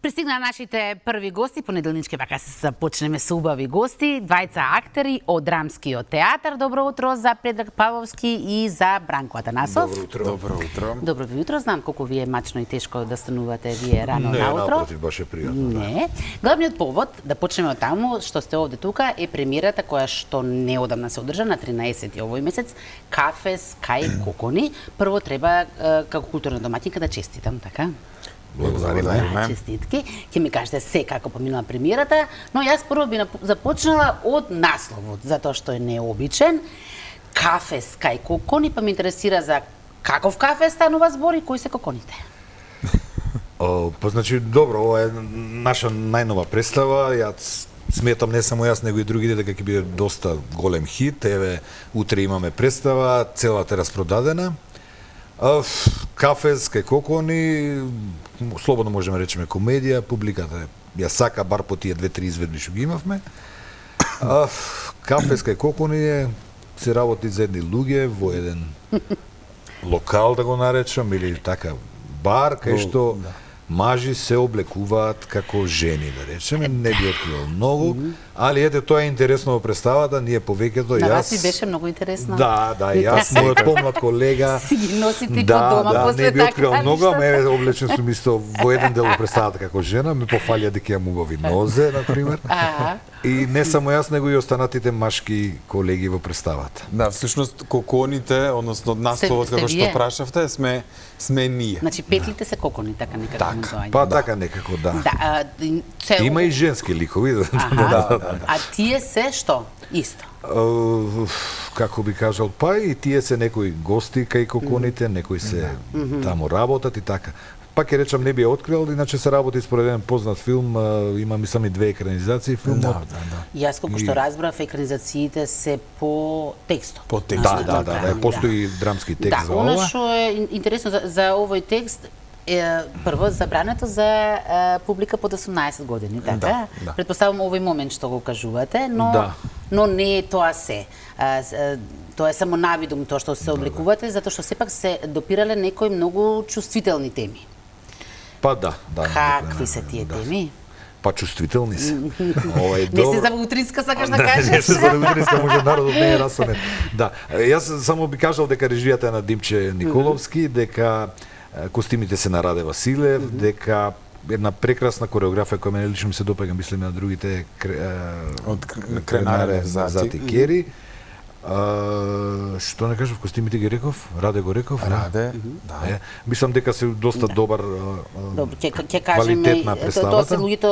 Пристигна нашите први гости, понеделнички вака се започнеме со убави гости, двајца актери од Драмскиот театар. Добро утро за Предраг Павловски и за Бранко Атанасов. Добро утро. Добро утро. Добро ви утро, знам колку ви е мачно и тешко да станувате вие рано Не, наутро. напротив, баш е пријатно. Не. Главниот повод да почнеме од таму што сте овде тука е премиерата која што неодамна се одржа на 13 овој месец, Кафе Скај Кокони. Прво треба како културна домаќинка да честитам, така? Благодариме. Честитки. Ќе ми кажете се како поминала премиерата, но јас прво би започнала од насловот, затоа што е необичен. Кафе Скај Кокони, па ме интересира за каков кафе станува збор и кои се коконите? Па значи добро, ова е наша најнова представа. Јас сметам не само јас, него и другите дека ќе биде доста голем хит. Еве, утре имаме представа, целата е распродадена. Кафе Скај Кокони, слободно можеме речеме комедија, публиката ја сака бар по тие 2-3 изведби што ги имавме. Кафе Скај Кокони се работи за едни луѓе во еден локал, да го наречам, или така бар, кај што мажи се облекуваат како жени, да речеме. Не би откривал многу, али ете тоа е интересно во представата, ние повеќето На јас. вас ви беше многу интересно. Да, јас, мојот помлад колега. Си ги носите по дома после не би така откривал многу, нешто. ама еве облечен сум исто во еден дел во представата како жена, ме пофалија дека имам убави нозе, на пример. И не само јас, него и останатите машки колеги во представата. Да, всушност коконите, односно насловот Сте како што вие? прашавте, сме ние. Значи петлите се кокони, така некако ми доаѓа. Па така некако, да. Да, Има и женски ликови. Аха. А тие се што? Исто. Како би кажал, па и тие се некои гости кај коконите, некои се таму работат и така. Пак ќе речам, не би ја открил, иначе се работи според еден познат филм, има мислам и 2 екранизации филмот. Јас колку што разбрав, екранизациите се по текстот. По текстот. Да, постои драмски текст да, за она ова. што е интересно за овој текст е прво забрането за публика под 18 години, така? Да. Предпоставам овој момент што го кажувате, но Да. но не е тоа се. Тоа е само навидум тоа што се облекувате, затоа што сепак се допирале некои многу чувствителни теми. Па да. Какви се тие теми? Па чувствителни се. Ова е Не се за утринска сакаш да Не кажеш? се за утринска, може народот не е расонет. Да, јас само би кажал дека режијата е на Димче Николовски, дека костимите се на Раде Василев, дека една прекрасна кореографија која мене лично ми се допаѓа, мислам и на другите Од Кренаре Зати Кери. Што не кажав, костимите ги реков, Раде го реков. Раде, да. Мислам дека се доста добар Добро, ќе кажеме, квалитетна тоа представата. се луѓето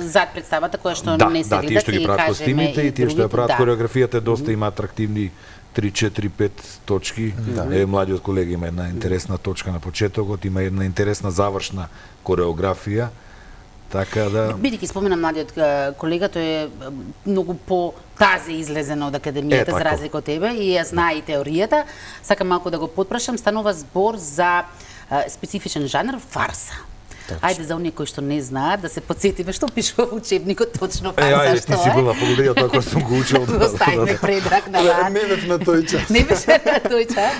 зад представата која што не се Да, тие гледат што ги и прават кажеме костимите и тие што ја другите, прават да. хореографијата доста има атрактивни 3, 4, 5 точки. Младиот колега има една интересна точка на почетокот, има една интересна завршна кореографија. Така да... Бидејќи спомена младиот колега, тој е многу по тазе излезен од академијата за така. разлика од тебе и ја знае и теоријата. Сакам малку да го потпрашам, станува збор за специфичен жанр фарса. Ајде за оние кои што не знаат да се подсетиме што пишува во учебникот точно фарса ајде, што ти си е. била благодаря тоа кој сум го учел. Оставиме Предраг на рад. Не бев на тој час. Не беше на тој час.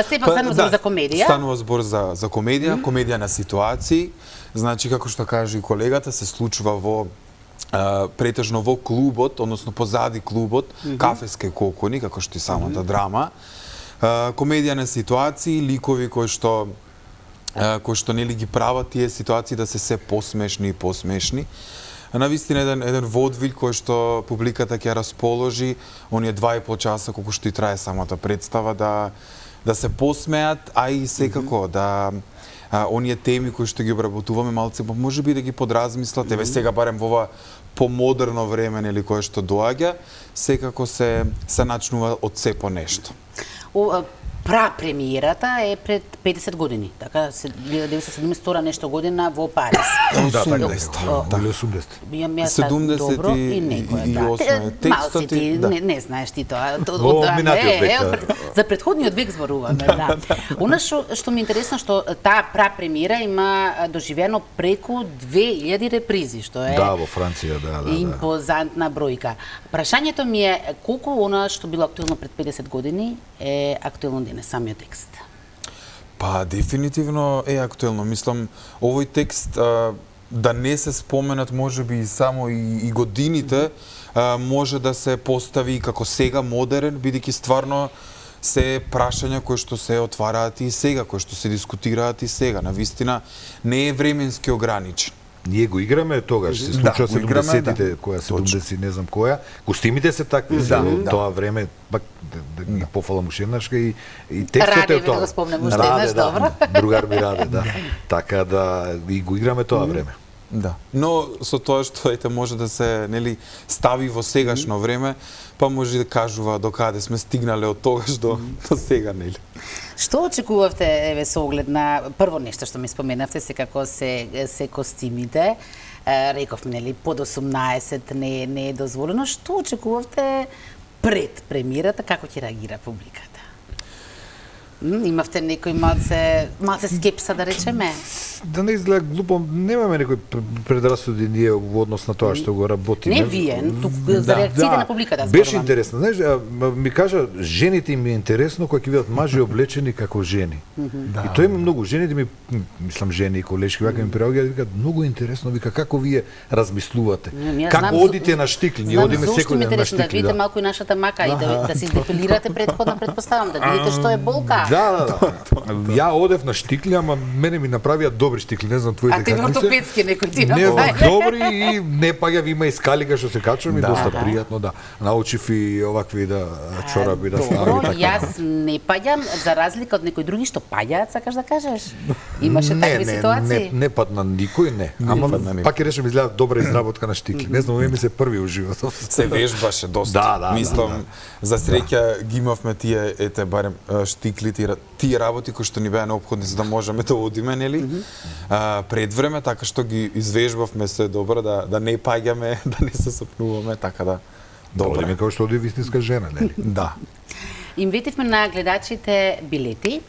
Сепак станува збор за комедија. Станува збор за комедија, комедија на ситуации. Значи, како што кажа и колегата, се случува во претежно во клубот, односно позади клубот, Кафе Скај Кокони, како што и самата драма. Комедија на ситуации, ликови кои што нели ги прават тие ситуации да се посмешни и посмешни. Навистина еден водвил кој што публиката ќе расположи, оние 2,5 часа колку што и трае самата представа, да се посмеат, а и секако да оние теми кои што ги обработуваме малце можеби да ги подразмислат. Еве сега барем во ова помодерно време нели кое што доаѓа, секако се начнува од се по нешто. Премиерата е пред 50 години, така 1972 нешто година во Париз. Да, така, 80. да, 80. Јас добро и некоја, да. 78 Малци ти, да. не знаеш ти тоа. Во минатиот век, За претходниот век зборуваме, да. Она што ми е интересно што таа премиера има доживено преку 2000 репризи, што е Да, во Франција, да. импозантна бројка. Прашањето ми е колку она што било актуелно пред 50 години е актуелно денес, самиот текст? Па, дефинитивно е актуелно. Мислам, овој текст да не се споменат можеби и само и годините, може да се постави како сега модерен, бидејќи стварно се прашања кои што се отвараат и сега, кои што се дискутираат и сега. Навистина не е временски ограничен. Ние го играме тогаш, се случува го играме, 70-тите, која 70 не знам која. Костимите се такви за тоа време, пак да ги пофалам уште еднашка и текстот Раде е ми да тоа. го спомнем уште еднаш, добро. Другар ми Раде, да. Така да и го играме тоа време. Да. Но со тоа што ете може да се нели стави во сегашно време, па може да кажува докаде сме стигнале од тогаш до сега, нели. Што очекувавте, еве, со оглед на прво нешто што ми споменавте, секако се костимите, рековме, нели, под 18 не е дозволено. Што очекувавте пред премиерата, како ќе реагира публиката? Имавте некој малце скепса, да речеме? Да не изгледа глупо, немаме некои предрасуди ние во однос на тоа што го работиме. Не вие, тук за реакциите на публиката зборувам. Беше интересно. Знаеш, ми кажа, жените им е интересно кога ќе видат мажи облечени како жени. И тоа има многу. Жените ми, мислам, жени и колешки, вака ми преаѓаат, викаат, многу интересно, вика, како вие размислувате. Како одите на штикли? Ние одиме секој ден на штикли. Да видите малку и нашата мака и да се издепилирате предходно, предпоставам, да видите што е болка. Да. Ја одев на штикли, ама мене ми направија добри штикли, не знам твоите какви се. А ти ортопедски некој ти не знам, направи. добри и не паѓав, има и скалика што се качувам и доста пријатно, да. Научив и овакви да чораби да ставам и така. Јас не паѓам, за разлика од некои други што паѓаат, сакаш да кажеш? Имаше такви ситуации? Не падна никој, не. Ама пак ќе речем изгледа добра изработка на штикли. Не знам, ми се први у животот. Се вежбаше доста. Да. Мислам, за среќа ги имавме тие, ете, барем штиклите, тие работи кои што ни беа неопходни за да можеме да одиме, нели? Пред време, така што ги извежбавме се добро, да не паѓаме, да не се сопнуваме, така да добро. Одиме како што оди вистинска жена, нели? Да. Им ветивме на гледачите билети.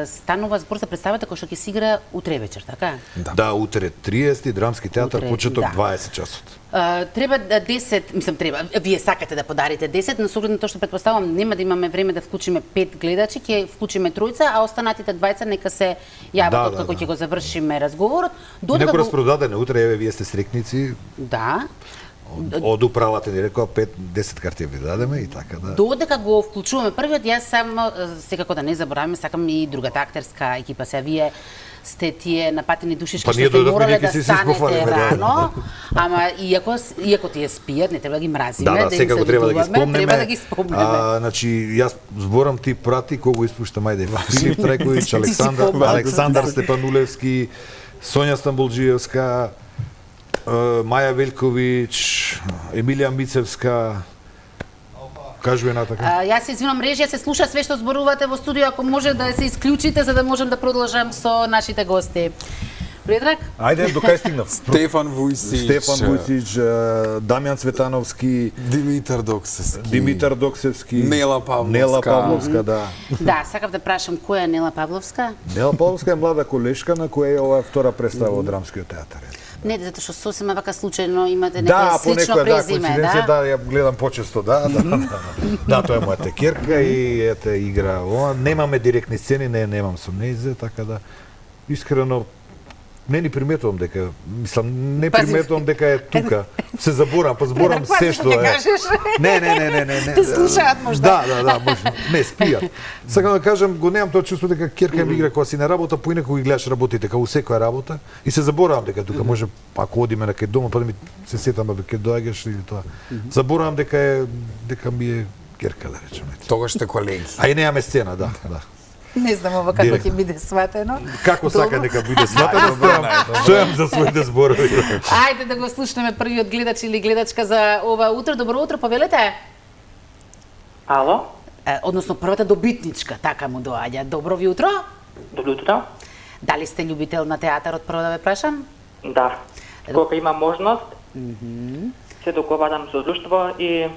Станува збор за представата која што ќе се игра утре вечер, така? Да, утре 30 драмски театар, Утре, почеток да. 20 часот. Треба 10, мислам треба, вие сакате да подарите 10, но со оглед на тоа што предпоставам нема да имаме време да вклучиме 5 гледачи, ќе вклучиме тројца, а останатите двајца нека се јават како ќе го завршиме разговорот. Некој распродадене утре, еве вие сте стрекници. Да. Од управата ни рекоа 5-10 карти ви дадеме и така да. Додека го вклучуваме првиот, јас само секако да не забораваме, сакам и другата актерска екипа, сега вие сте тие напатени душишки што сте морале да станете рано, ама иако тие спијат, не треба да ги мразиме, да, им секако треба да ги спомнеме. Треба да ги спомнеме. Значи, јас зборам ти прати кого испуштам, ајде, Филип Трајковиќ, Александар Степанулевски, Сонја Стамболџиевска, Маја Велковиќ, Емилија Мицевска, кажу една така. Јас се извинувам, режија се слуша све што зборувате во студио, ако може да се исклучите за да можам да продолжам со нашите гости. Предраг? Ајде, до кај стигнав? Стефан Вујсич, Дамјан Цветановски, Димитар Доксевски, Нела Павловска, да. Да, сакав да прашам која е Нела Павловска? Нела Павловска е млада колешка на која е оваа втора представа од Драмскиот театар. Не, затоа што сосема вака случајно имате некој слично презиме, да? Да, ја гледам почесто, да. Да, тоа е мојата керка и ете игра ова. Немаме директни сцени, немам со нејзе, така да искрено не ни приметувам дека, мислам, не приметувам дека е тука. Се заборам, па зборам се што е. Не. Те слушаат можда. Да, може. Не, спијат. Сакам да кажам, го немам тоа чувство дека керка ми игра кога си на работа, поинаку ги гледаш работите, како у секоја работа, и се заборавам дека тука може, ако одиме на кај дома, па да ми се сетам бе ќе доаѓаш или тоа. Заборавам дека ми е керка, да речеме. Тогаш сте колеги. А и немаме сцена, да. Не знам ова како ќе биде сватено. Како сака дека биде сватено, стојам за своите зборови. Ајде да го слушнеме првиот гледач или гледачка за ова утро. Добро утро, повелете. Ало? Односно првата добитничка, така му доаѓа. Добро ви утро. Добро утро. Дали сте љубител на театарот, прво да ве прашам? Да. Кога има можност, се договарам со друштво и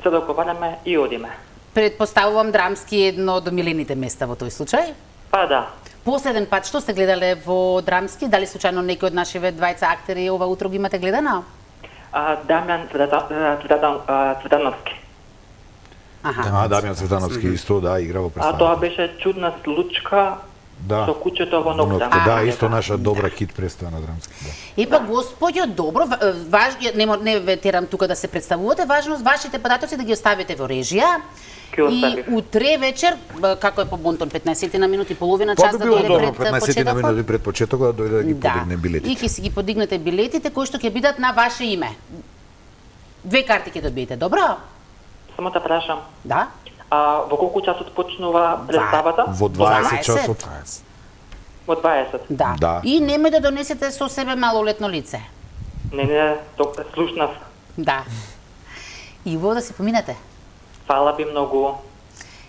се договараме и одиме. Предпоставувам драмски е едно од омилените места во тој случај. Па да. Последен пат што сте гледале во драмски? Дали случајно некој од нашиве двајца актери ова утро ги имате гледано? Дамјан Цветановски. Дамјан Цветановски исто, да, игра во представа. Тоа беше чудна случка, Да. со кучето во Оно, ноктам. да, исто наша добра хит представа на драмски. Да. Епа, господјо, добро, не ве терам тука да се представувате, важно вашите податоци да ги оставите во режија. Ќе И оставив. утре вечер, како е по бонтон, 15 на минути, половина Па час би да било дојде добро пред 15 на почетокот. минути пред почетокот да дојде да ги подигне И билетите. ќе си ги подигнете билетите кои што ќе бидат на ваше име. 2 карти ќе добиете, добро? Само да прашам, Да? во колку часот почнува представата? Во 20 20. часот. Во 20. Да. Да. И немој да донесете со себе малолетно лице. Не, слушнав. Да. Иво, да си поминете. Фала ви многу.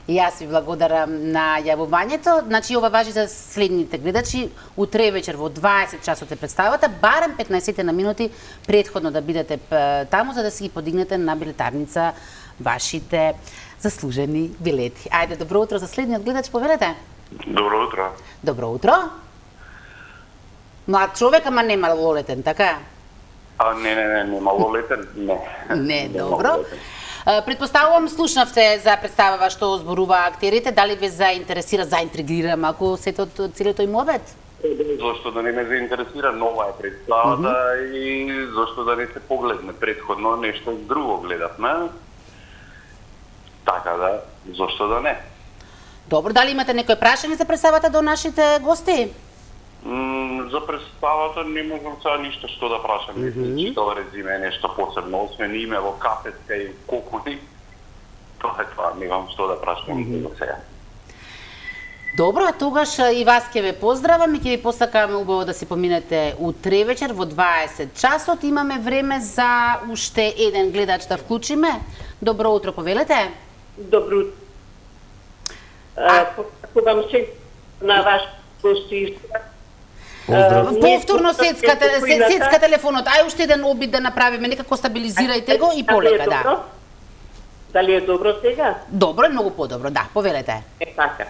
И јас ви благодарам на јавувањето. Значи, ова важи за следните гледачи. Утре вечер во 20 часот е представата, барем 15 на минути предходно да бидете таму, за да си ги подигнете на билетарница вашите заслужени билети. Ајде, добро утро за следниот гледач, повелете. Добро утро. Добро утро. Млад човек, ама не малолетен, така? Не, малолетен, не. Не, Не добро. малолетен. Предпоставувам, слушнавте за представава што зборува актерите, дали ве заинтригира малку сето целиот им обед? Зошто да не ме заинтересира, нова е представата и зошто да не се погледне предходно нешто друго гледавме. Така да, зошто да не? Добро, дали имате некој прашање за представата до нашите гости? За представата не можам сега ништо што да прашам. Не читал резиме, нешто посебно, освен име во кафеска и кокуни. Тоа е тоа, немам што да прашам до сега. Добро, тогаш и вас ќе ве поздравам и ќе ви посакам убаво да си поминете утре вечер во 20 часот. Имаме време за уште еден гледач да вклучиме. Добро утро, повелете. Добро утро. Посакувам се на ваш гости. Повторно сецка телефонот. Ај уште еден обид да направиме, некако стабилизирајте го и полека, да. Дали е добро сега? Добро, е многу подобро, да, повелете. Е така.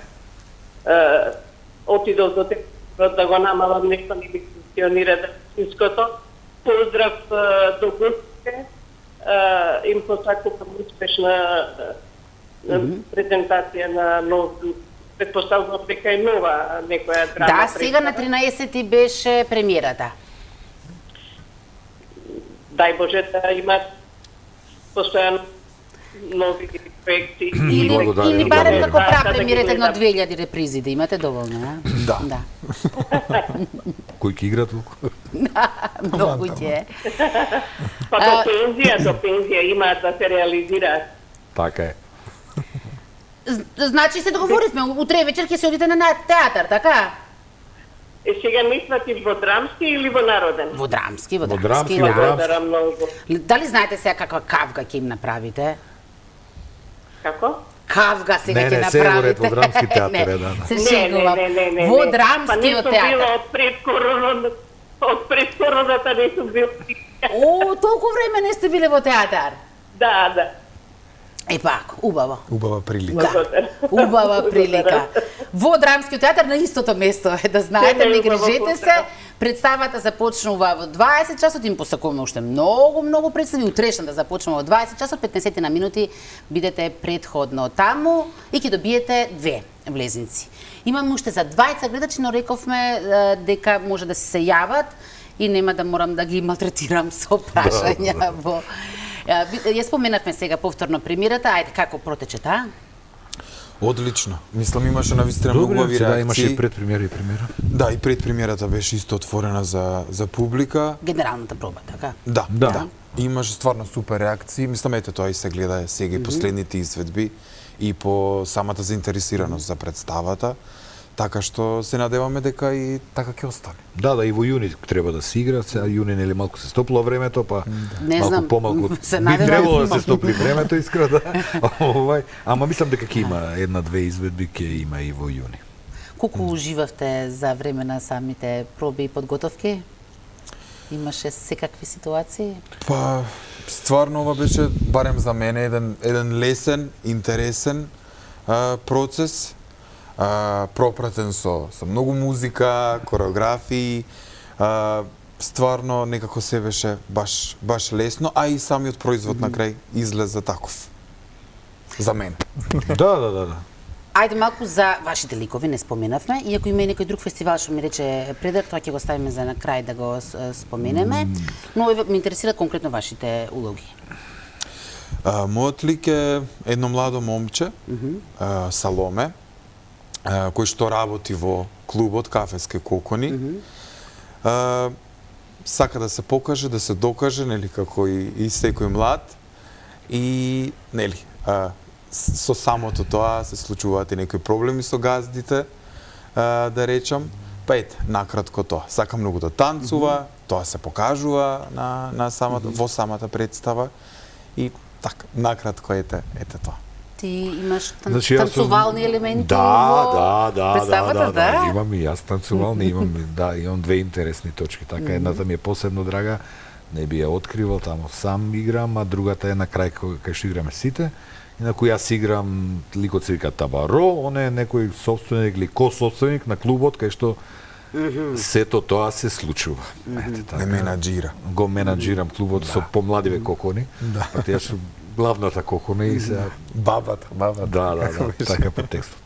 Отидов до телефонот да го намалам, нешто не ми функционира да Поздрав до гостите. Им посакувам успешна презентација на нов. Предпоставувам дека е нова некоја драма. Да, сега на 13 беше премиерата. Дај Боже да имат постојано нови проекти. Или барем како Да, премиерата да ги едно гледам. 2000 репризи да имате доволно, а? Да. Кој ќе игра толку? Многу ќе е. Па до пензија имаат да се реализираат. Така е. Значи се договоривме, утре вечер ќе се одите на театар, така? Сега мислите во драмски или во народен? Во драмски, во Во драмски. драмски, во да. драмски. Благодарам многу. Дали знаете сега каква кавга ќе им направите? Како? Кавга сега Не, ќе не, се во ред направите. во драмски театар, Не, е, да. Се шегувам. не. Во Па драмскиот нешто било театар. од пред короната не сум бил. О, толку време не сте биле во театар. Да. Епак, убаво. Убава прилика. Благодарам. Убава прилика. Во драмскиот театар на истото место е, да знаете, не грижете се. Представата започнува во 20 часот, им посакуваме уште многу представи. Утрешна да започнува во 20 часот, 15 на минути бидете предходно таму и ќе добиете 2 влезници. Имаме уште за 20 гледачи, но рековме дека може да се јават и нема да морам да ги малтретирам со прашања во... Ја споменавме сега повторно премиерата, ајде како протече таа? Одлично. Мислам имаше навистина многу убави да, реакции. имаше и предпремиера и премиера. Да, и предпремиерата беше исто отворена за публика. Генералната проба, така? Да. Имаше стварно супер реакции. Мислам, ете тоа и се гледа сега и последните изведби и по самата заинтересираност за представата. Така што се надеваме дека и така ќе остане. Да, и во јуни треба да се игра, сега јуни нели малку се стопло времето, па Не малку знам, помалку се би надевам. требало да се стопли времето, искра да. Ама мислам дека ќе има една-две изведби, ќе има и во јуни. Колку уживавте за време на самите проби и подготовки? Имаше секакви ситуации? Па, стварно ова беше, барем за мене, еден лесен, интересен процес. Пропратен со многу музика, кореографии, стварно некако се беше баш лесно, а и самиот производ на крај излезе таков. За мене. Да. Ајде малку за вашите ликови, не споменавме, иако има и некој друг фестивал што ми рече Предраг, тоа ќе го ставиме за на крај да го споменеме, но ме интересира конкретно вашите улоги. Мојот лик е едно младо момче, Саломе, кој што работи во клубот Кафески кокони. Сака да се покаже, да се докаже, нели, како и секој млад. И, нели, со самото тоа се случуваат и некои проблеми со газдите, да речам. Па ете, накратко тоа. Сака многу да танцува, тоа се покажува во самата представа. И така, накратко ете тоа. Ти имаш Значи, јас сум- танцувални елементи Да, во представата, да? Имам и јас танцувални, имам две интересни точки. Така, едната ми е посебно драга, не би ја откривал, тамо сам играм, а другата е на крај кај што играме сите. И на кој јас играм, ликот се вика Табаро, он е некој собственик или ко-собственик на клубот, кај што сето тоа се случува. Ете, така. Не менаџира. Го менаџирам клубот со помладиве кокони. Да. Па јас сум главната кокона и се... Бабата. Да, така по текстот.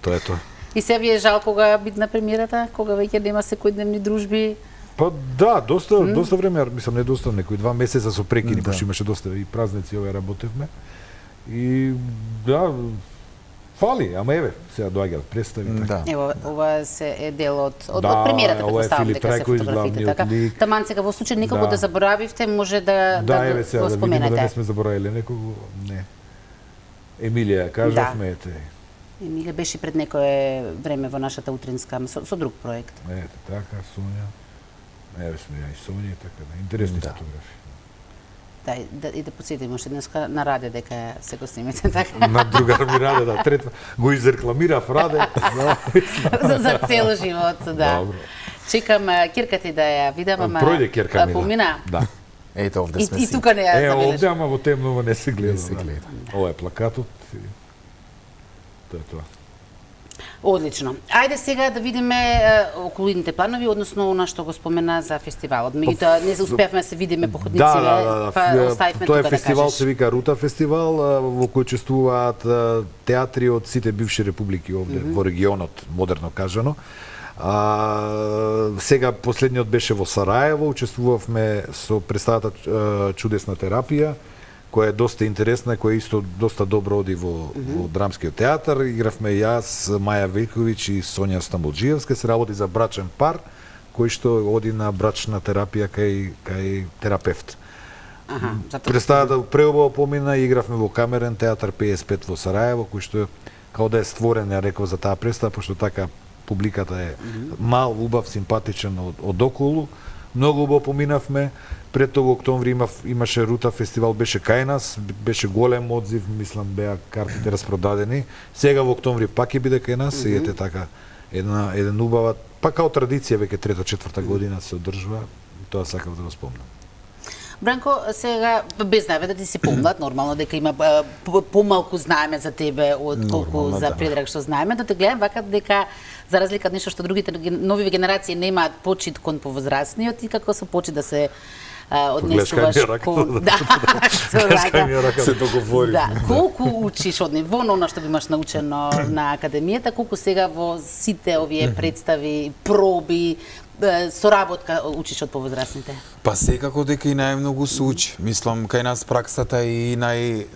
Тоа е тоа. И се ви е жал кога бит на премиерата, кога веќе нема секојдневни дружби? Па да, доста време, мислам не доста, некои 2 месеца со прекини, пошто имаше доста и празници овие работевме. И да, фали, ама еве, сега доаѓаат представи. Така. Да. Ево, ова се е дел од Да, премиерата, ова е предпоставам Филип дека се Трајковиќ, фотографите, главниот така. лик. Таман сега во случај никако Да. да заборавивте, може да Да, еве сега го да видиме да споменете. не сме заборавиле некого, не. Емилија ја кажавме, ете. Емилија беше пред некое време во нашата утринска со друг проект. Ете, така, Сонја. Еве сме ја и Сонја, така да, интересни фотографии. Да, и да подсетиме уште денеска на Раде дека се го снимите, така. На другар ми Раде, да, трета, го изрекламирав Раде. за цел живот, да. Добро. Чекам кирка ти да ја видам, ама Пројде керка ми. помина. Да. Ете, овде сме И си. тука не ја забележа. Овде, ама во темново не се гледа. Не се да. гледа. Ова е плакатот. Тоа е тоа. Одлично. Ајде сега да видиме околу идните планови, односно она што го спомена за фестивалот. Меѓутоа не успеавме да се видиме по ходниците, па оставивме Тоа е тука да фестивал, кажеш. се вика Рута фестивал, во кој учествуваат театри од сите бивши републики овде во регионот, модерно кажано. Сега последниот беше во Сараево, учествувавме со представата Чудесна терапија, која е доста интересна, која исто доста добро оди во драмскиот театар. Игравме јас, Маја Велковиќ и Сонја Стамболџиевска, се работи за брачен пар кој што оди на брачна терапија кај терапевт. Аха, затоа Представата преубаво помина, игравме во Камерен театар 55 во Сараево, кој што као да е створен, ја реков, за таа представа, пошто така публиката е мал, убав, симпатичен од околу. Многу убаво поминавме. Пред тоа во октомври имаше Рута фестивал, беше кај нас, беше голем одзив, мислам беа картите распродадени. Сега во октомври пак ќе биде кај нас, и ете така еден убава, па као традиција веќе трета, четврта година се одржува, тоа сакав да го спомнам. Бранко, сега без најаве да ти си помлад, нормално дека има помалку знаеме за тебе од колку Нормално, за да. Предраг што знаеме, да те гледам вака дека за разлика од нешто што другите нови генерации немаат почит кон повозрасниот и како со почит да се однесуваш Гледаш кај ми е раката, кон да. со рака. Се договоривме. Да, колку учиш од ниво на она што го имаш научено на академијата, колку сега во сите овие представи, проби, соработка учиш од повозрасните? Па секако дека и најмногу се учи. Мислам, кај нас праксата е и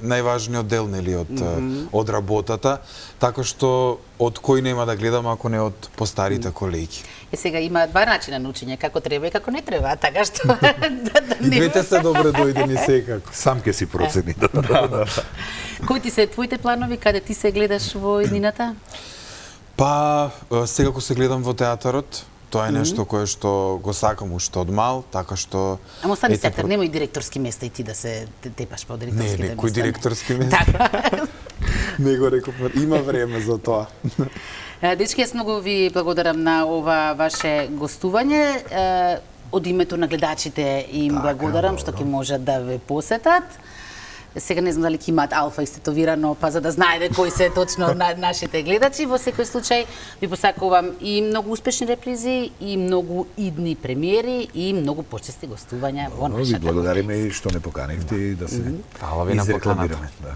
најважниот дел, нели, од работата, така што од кој нема да гледам ако не од постарите колеги. Сега има два начина на учење, како треба и како не треба, така што да И двете се добре дојдени секако. Сам ќе си процени. Кои ти се твоите планови, каде ти се гледаш во иднината? Па, секако се гледам во театарот. Тоа е нешто кое што го сакам уште од мал, така што... Ама остани ете, сектор, немој директорски места и ти да се тепаш по директорските Не, места. кој директорски места? Така. Не го реков, има време за тоа. Дечки, јас многу ви благодарам на ова ваше гостување. Од името на гледачите им благодарам што ќе можат да ве посетат. Сега не знам дали ќе имаат алфа истетовирано, па за да знаеде кои се точно нашите гледачи. Во секој случај ви посакувам и многу успешни репризи, и многу идни премиери, и многу почести гостувања во Ви нашата благодариме и што не поканивте и да се Фала ви на поканата. изрекламираме. Да.